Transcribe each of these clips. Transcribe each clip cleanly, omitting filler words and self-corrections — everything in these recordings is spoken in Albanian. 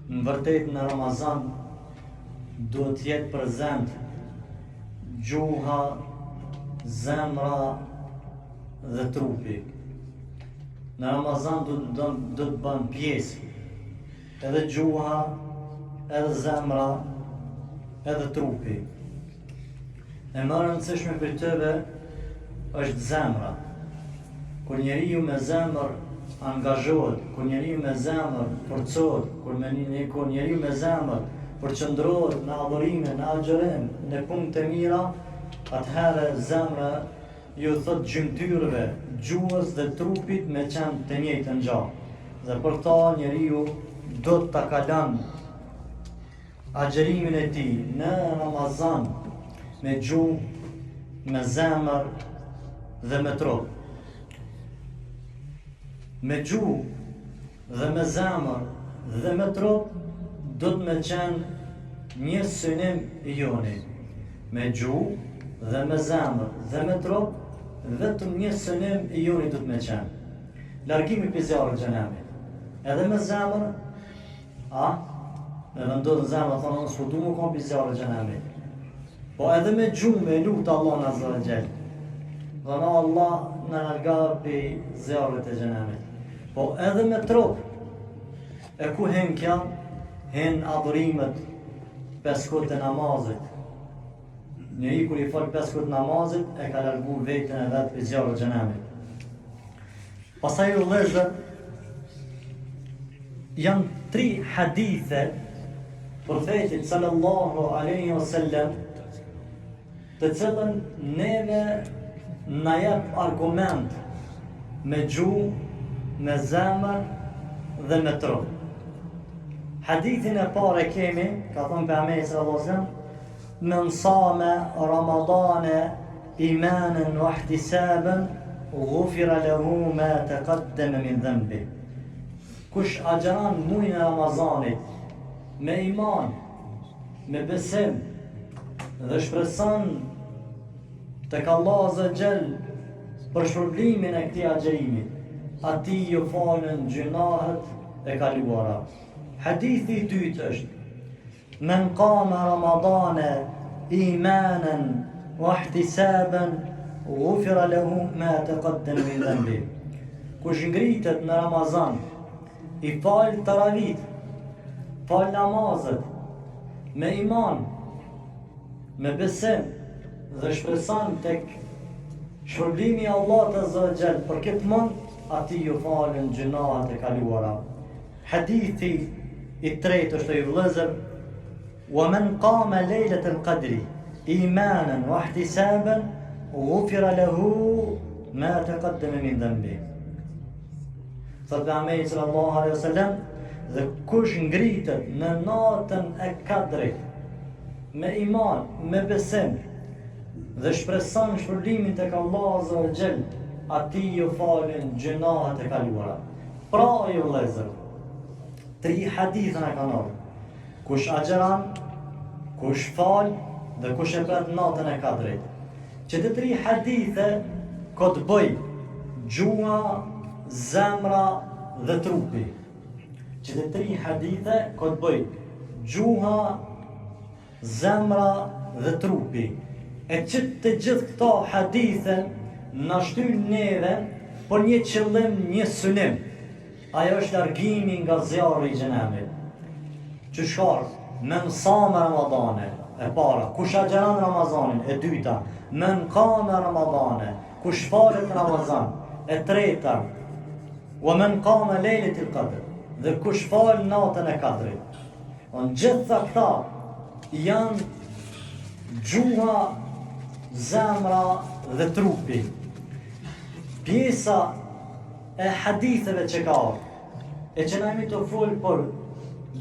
Në vërtet në Ramazan duhet jetë prezent gjuha, zemra dhe trupi. Në Ramazan do të bën pjesë edhe gjuha, edhe zemra, edhe trupi. E më rëndësishme për tëve është zemra. Kur njeriu me zemër angazhohet, kur njeriu me zemër forcohet, kur njeriu me zemër përqendrohet në adhurime, në agjërim, në punë të mira, atëherë zemra ju thot gjymtyrëve, gjuhës dhe trupit me qenë të njëjtën gjallë. Dhe për ta njeriu do të ta kalon agjërimin e tij në Ramazan me gjuhë, me zemër dhe me trup. Me gjuhë dhe me zemër dhe me trup do të me qenë një synim i joni. Me gjuhë dhe me zemër dhe me trup vetëm një synim i joni do të me qenë. Largimi për zjarë xhenemit. Edhe me zemër, me vendodhë në zemër, thonë nësë du më kom për zjarë xhenemit. Po edhe me gjuhë me lutë Allah në azza wa jall. Dhe na Allah në largar për zjarët e xhenemit. Po edhe me trup, e ku hen kja? Hen adhurimet 5 kohët e namazit. Njëri kur i falë 5 kohët namazit, e ka largu vetën e vetë për zjarët e xhenemit. Pastaj u vëllezër, janë 3 hadithe profetit sallallahu alaihi wasallam, të cilën neve na jep argument me gjuhë, me zemër dhe me trup. Hadithin e parë kemi, ka thënë pejgamberi sallallahu alaihi wasallam, men sama ramadane imanan wa ihtisaban ghufira lahu ma taqaddama min dhanbi. Kush agjeron muajin e Ramazanit me iman, me besim dhe shpreson tek Allah azza xal për shpërblimin e këtij agjerimi, atij ju falen gjunahet e kaluara. Hadithi i dytë është: men qama ramadane imanan wa ihtisaban ghufira lahu ma taqaddama min dhanbi. Kush ngritet në Ramazan, i fal taravit, fal namazet, me iman, me besim dhe shpreson tek shpërblimi i Allahut azza wa jall për këtë mund, atij ju falen gjunahet e kaluara. Hadithi i tretë është i vëllezër: wa man qama lejlatul qadri imanan wa ihtisaban ghufira lahu ma taqaddama min dhanbi. Thot pejgamberi sallallahu alaihi wasallam, dhe kush ngritet në natën e Kadrit me iman, me besim dhe shpreson shpërblimin tek Allah azza wa jall, atij ju falen gjunahet e kaluara. Pra ju vëllezër, 3 hadithe na kanë ardhur. Kush agjeron, kush fal dhe kush e pret natën e Kadrit. Që të 3 hadithe ka të bëj gjuha, zemra dhe trupi. Që të 3 hadithe ka të bëj gjuha, zemra dhe trupi. E që të gjithë këto hadithe na shtyn neve për një qëllim, një synim. Ajo është largimi nga zjarri i xhenemit. Që shkar, men sama Ramadane, e para, kush agjeron Ramazanin, e dyta, men qama Ramadane, kush falet Ramazan, e treta, wa men qama lejlatul qadr, dhe kush fal natën e Kadrit. Gjitha këta janë gjuha, zemra dhe trupi. Pjesa e haditheve që ka ardhur, e që na jemi të folë për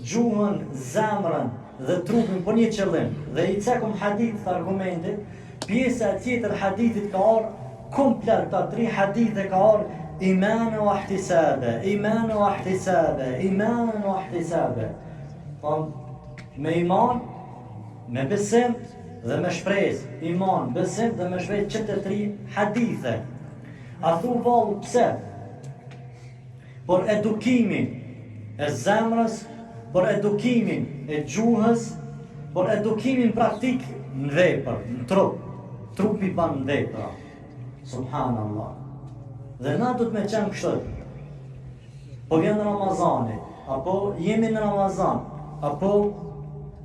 gjuhën, zemrën dhe trupin për një qëllim, dhe i cekëm hadith të argumentit, pjesa tjetër hadithit ka ardhur komplet, ta 3 hadithe ka ardhur imanë wa ihtisabe, imanë wa ihtisabe, imanë wa ihtisabe. Me iman, me besim dhe me shpresë, iman, besim dhe me shpresë, që të 3 hadithe. A thu valë pse? Por edukimin e zemrës, por edukimin e gjuhës, por edukimin praktik në vepër, në trup. Trupi ban në vepra. Subhanallah. Dhe na du të me qenë kështët. Po vjen Ramazani, apo jemi në Ramazan, apo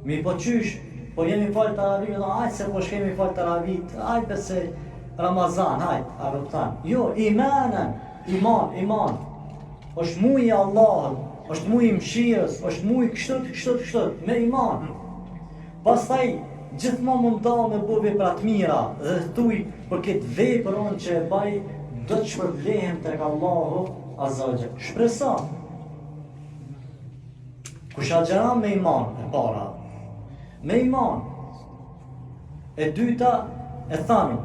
mi po qysh, po jemi falë të ravit, dhe ajtë se po shkemi falë të ravit, ajtë se Ramazan, ajtë, arruptan. Jo, iman. është muj i Allahët, është muj i mshirës, është muj kështët, me iman. Pastaj, gjithmonë mund da me bo veprat mira, dhe thuj për këtë vepër onë që e baj, do të shpërblehem tek Allahu Azza wa Jalla. Shpresa. Kush agjeron me iman e para. Me iman. E dyta e thanu,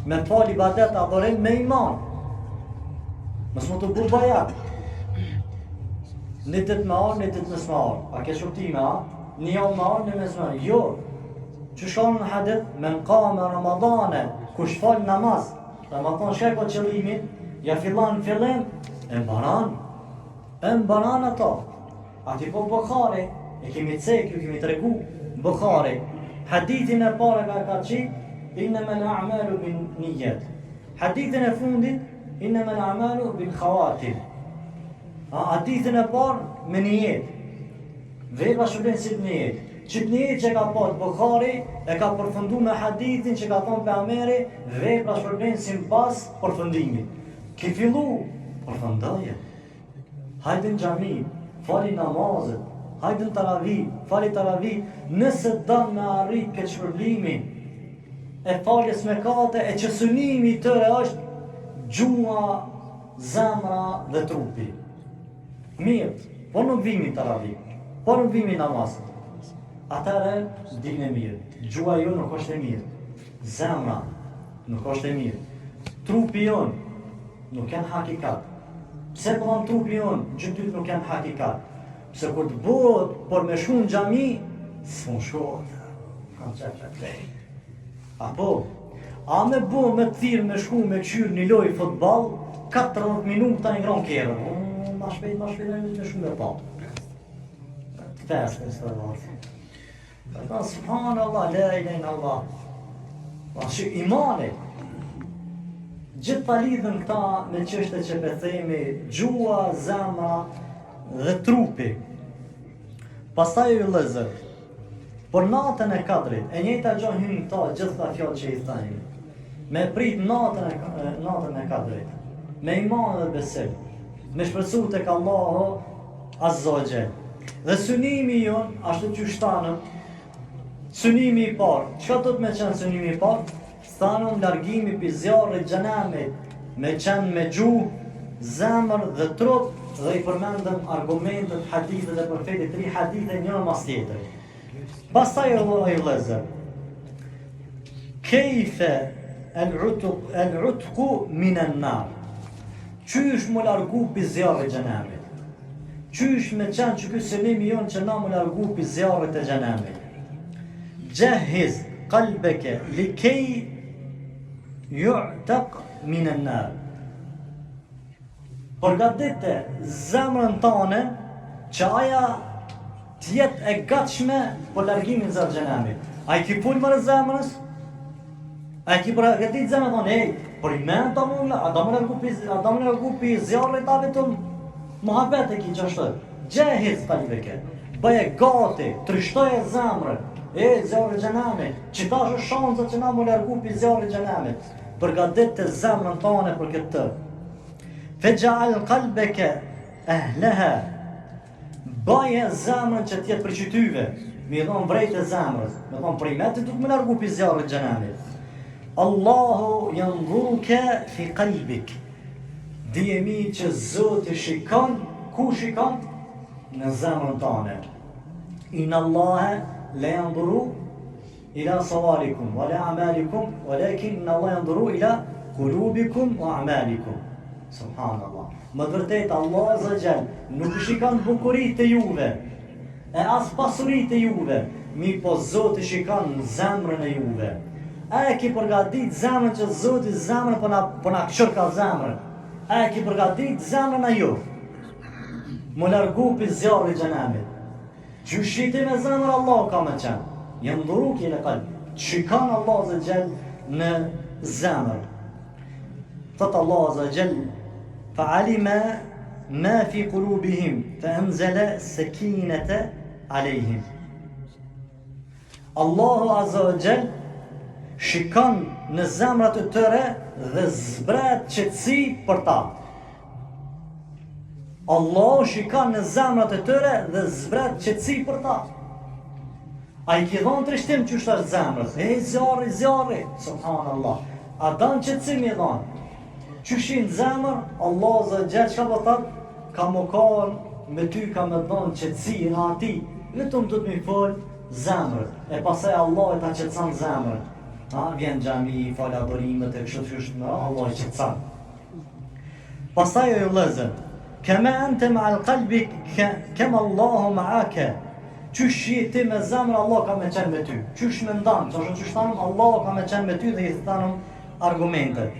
me fal ibadet adhurim me iman. Mos më të bu bajat. Një ditë me arë, një ditë me s'marë. A ke shuptime, a? Një javë me arë, një me s'marë. Jo. Që shkonë në hadith, me qame Ramadane, kush falë namaz, Ramazan shkaj po qëllimin, ja fillan në fillim, e mbaran ato. Ati po Bukhari, e kemi cek, ju kemi të regu, Bukhari, hadithin e pare ka qitë, innama al-a'malu bin niyat. Hadithin e fundit, innama al-a'malu bin khawatim. Hadithin e parë me nijet. Vepra shpërben si nijet. Qëtë nijet që ka pasë Bukhari e ka përfundu me hadithin që ka thonë pejgamberi, vepra shpërben si pas përfundimit. Ki fillu, përfundoje. Hajde në xhami, fali namazet, hajde në taravih, fali taravih, nëse dënë me arrit këtë shpërblimin e faljes me kate, e që synimi tëre është gjua, zemra dhe trupi. Mirë, por nuk vimi taravih, por nuk vimi namazet. Atëre, dinë e mirë, gjua jo nuk është e mirë, zemra nuk është e mirë, trupi jonë nuk janë hakikat. Pse po thonë trupi jonë, gjytyt nuk janë hakikat? Pse kur të bëhet, por me shku në xhami, s'pon shkohet. Apo, a me bo me të thirë me shku me qyrë një lojë futbal, 40 minuta një gran kjerë. Ma shpejt, me shku me pa. Të pesë, së të vasë. Subhanallah, la ilaha illallah. Shik imani. Gjithë ta lidhën këta me çështje që po themi, gjua, zemra dhe trupi. Pastaj ju vëllezër, por natën e Kadrit, e njëjta gjë hyn këta gjithë ta fjalë që i thani. Me prit natën e Kadrit, me iman dhe besim, me shpresu tek Allahu Azza wa Jall. Dhe synimi jon, ashtu që shtanëm, synimi i parë, çka do të më qenë synimi i parë? Thanëm largimi për zjarrit xhenamit, me qenë me gjuhë, zemër dhe trup, dhe i përmendëm argumentet, hadithet e profetit, 3 hadithe njëra mas tjetër. Pastaj o vëllezër, kejfe el-utqu min an-nar. Qysh më largu për zjarrit xhenamit? Qysh me qenë që ky synimi jon që na më largu për zjarrit e xhenamit? Jahiz qalbaka likay yu'taq min an-nar. Përgatite zemrën tane që aja t'jetë e gatshme për largimin e xhenamit. A i ki punë më në zemrës? A i ki përgatit zemrën tonë, për i men të mulla, a da më largu pi zjarrit a vetëm muhabet e ki qashtë. Gjehiz qalbeke, bëje gati, trishtoje zemrën, zjarri xhenamit, që ta është shansa që na më largu pi zjarri xhenamit. Përgatit të zemrën tane për këtë. Feja'al qalbeke ahleha, baje zemrën që t'jetë për qytyve, mi thonë vrejt e zemrës, me thonë për i metit du të më largu pi zjarri xhenamit. Allahu yanzuruka fi qalbik. Dijemi që Zoti shikon, ku shikon? Në zemrën tane. Inna Allahe la yanzuru ila sawarikum wa la a'malikum, walakin inna Allah yanzuru ila qulubikum wa a'malikum. Subhanallah. Më vërtet Allah Azza Jall nuk shikon bukuritë e juve, e as pasuritë e juve, mi po Zoti shikon zemrën e juve. A e ki përgatit zemrën që Zoti zemrën po na këshërka zemrën? A e ki përgatit zemrën a ju? Më largu për zjarri xhenamit. Qyshiti me zemër Allah ka me qenë. Jënë dhuru kjele kalb. Qykan Allah zë gjell në zemër. Thëtë Allah zë gjell, fa alima ma fi kulubihim, fa enzele sekinete alejhim. Allahu azza wa gjell shikon në zemrat e tëre dhe zbret qetësi për ta. Allahu shikon në zemrat e tëre dhe zbret qetësi për ta. A i ki dhonë trishtim që është ashtë zemrës. Zjarri, subhanallah. A danë qëtësim i dhonë. Që shinë zemër, Allah zë gjithë që pëtat, ka më kanë me ty ka me dhonë qëtësi në ati. Vetëm të të mi folë zemrët. E pasaj Allah e ta qëtësan zemrët. Vjen gjami, falë adorimet e kështë, Allah e qëtësan. Pasaj e ju lezën. Kema ente ma al kalbi, kem Allahu ma ake. Qysh ti me zemrë, Allah ka me qenë me ty. Qysh me ndanë, qysh tanëm, Allah ka me qenë me ty dhe i tanëm argumentet.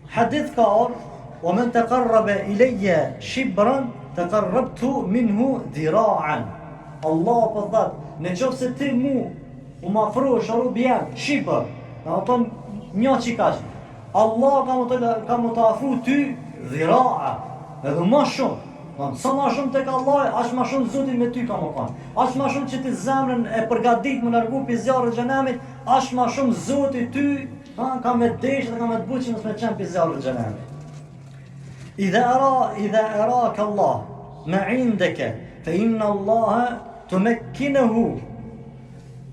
Hadith ka orë, o men të karrabe i leje shibran, të karrabtu minhu dhiraan. Allah për dhatë, në qofë se ti mu, u ma fru, sharu bjen, shibër, në aton një qikash. Allah ka mu të afru ty dhiraa, edhe ma shumë. Sa ma shumë tek Allah, ashtë ma shumë Zotit me ty ka më kanë. Ashtë ma shumë që ti zemrën e përgadit më nërgu për zjarë gjenamit, ashtë ma shumë Zotit ty ka me desh dhe ka me të buqë që mësë me qenë për zjarë gjenamit. Idha arak Allah me indeke, fe inna Allah të me kinehu.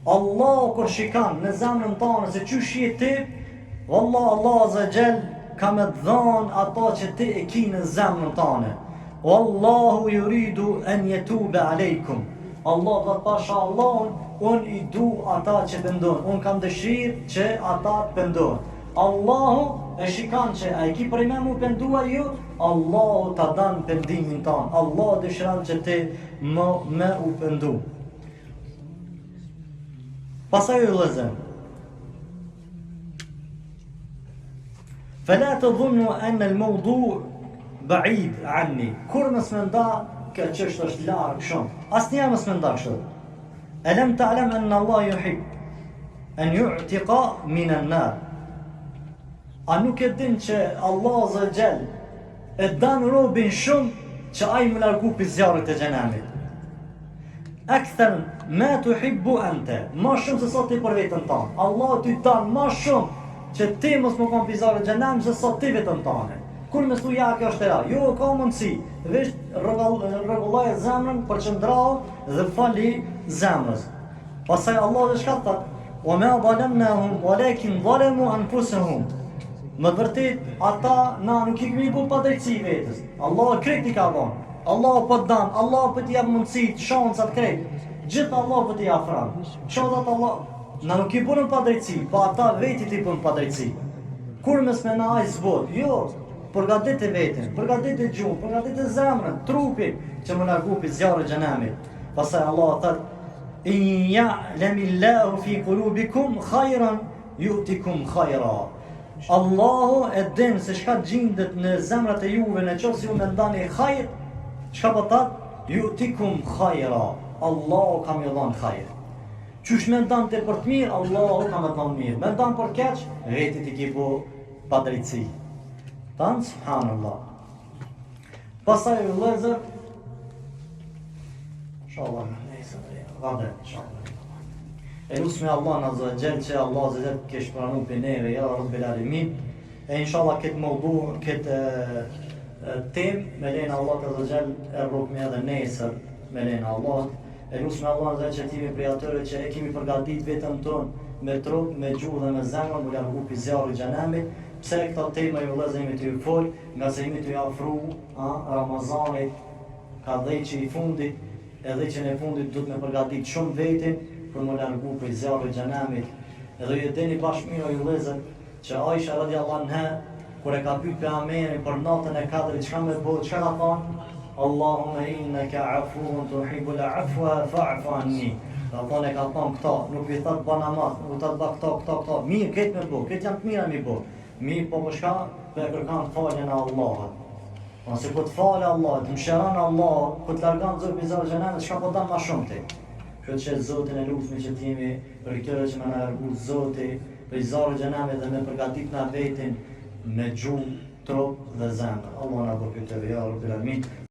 Allah kër shikan në zemrën tonë se që shje ti, Wallah Allah zë gjell ka me dhanë ato që ti e ki në zemrën tonë. Wallahu yuridu an yatuba alaykum. Allah dhe pasha Allahun, unë i du ata që pëndon. Unë kam dëshirë që ata pëndon. Allahu e shikan që a i ki për i me mu pëndua ju, Allahu ta danë pëndimin tanë. Allah dëshiran që ti me u pëndu. Pasaj u lezëm. Fela të dhunu anë al-mawdu ba'id anni. Kur mësë me nda, këtë qështë është largë shumë. Asë nja mësë me nda kështë. Alam ta'lam anna Allah yuhib an yu'tiqa min an-nar. A nuk e din që Allah zë gjell e danë robin shumë që aj më largu për zjarët e gjenamit. Akthar ma tuhibbu ante. Ma shumë se sa ti për vetën tanë. Allah ty danë ma shumë që ti mos më kom për zjarët e gjenamit se sa ti vetën tanë. Kur me stu ja kjo është e ra, jo ka mundësi, vesh rregulloj zemrën, përqëndrau dhe fali zemrës. Pasaj Allah dhe shka thët, o me zalemnahum, walakin zalemu anfusahum. Më të vërtit, ata na nuk i këmi bu pa drejtësi vetës. Allah krejt i ka dhonë, Allah për danë, Allah për t'i jabë mundësi, shansat krejt. Gjithë Allah për t'i afran. Shansat Allah, na nuk i bunën pa drejtësi, pa ata vetit i bunën pa drejtësi. Kur mes me na ajë zbot, jo, përgatit e vetin, përgatit e gjumë, përgatit e zemrën, trupin, që më largu për zjarë gjenamit. Pasaj Allah thët, in ja'lemillahu fi kulubikum khajran, ju'tikum khajra. Allahu e din se shka gjindet në zemrat e juve, në qofë si ju me ndani khajr, shka për thët, ju'tikum khajra. Allahu kam ju dhanë khajr. Qysh me ndanë të për të mirë, Allahu kam e dhanë mirë. Me ndanë për keq, vetit i ki bu pa drejtësi. Tanë, subhanallah. Pasaj u lezër, inshallah, gade, inshallah. E lusme Allah në zëgjel që Allah zëgjel kesh pranu për neve, ja Rabbil Alamin. E inshallah këtë mëlbu, këtë tem, me lejnë Allah të zëgjel e rrugme edhe nesër, me lejnë Allah. E lusme Allah në zëgjel që timi për atëre që e kemi përgatit vetëm tonë, me trup, me gjuhë dhe me zemër, më largu për zjarë i gjenamit. Pse këta tema ju lezë jemi të ju folë, nga se jemi të ju afru Ramazanit, ka dhej që i fundit, edhe që në fundit du të me përgatit shumë vetin, për më largu për zjarë i gjenamit. Edhe ju deni bashkëmira ju lezë, që Aisha radiallahu anha, kur e ka pyet për Amenin për natën e kadrit, çka me bëu, çka ka thonë? Allahumma innaka afuun tuhibbul afwa fa'fu anni. Ka thonë e ka thonë këta, nuk i thot ba namaz, nuk i thot ba këta, mirë, këtë me bëu, këtë janë të mira me bëu. Mirë, po për shka, për e kërkan faljen e Allahët. Ose po të falë Allah, të mëshiron Allah, po të largon Zotë prej zjarrit të xhenemit, çka po don më shumë ti. Kështu që Zotin e lutemi që të jemi për këtyre që më na largu Zoti prej zjarrit të xhenemit dhe me përgatit na vetin me gjuhë, trup dhe zemër. Allah na bëj këtë ja Rabbil Alamin.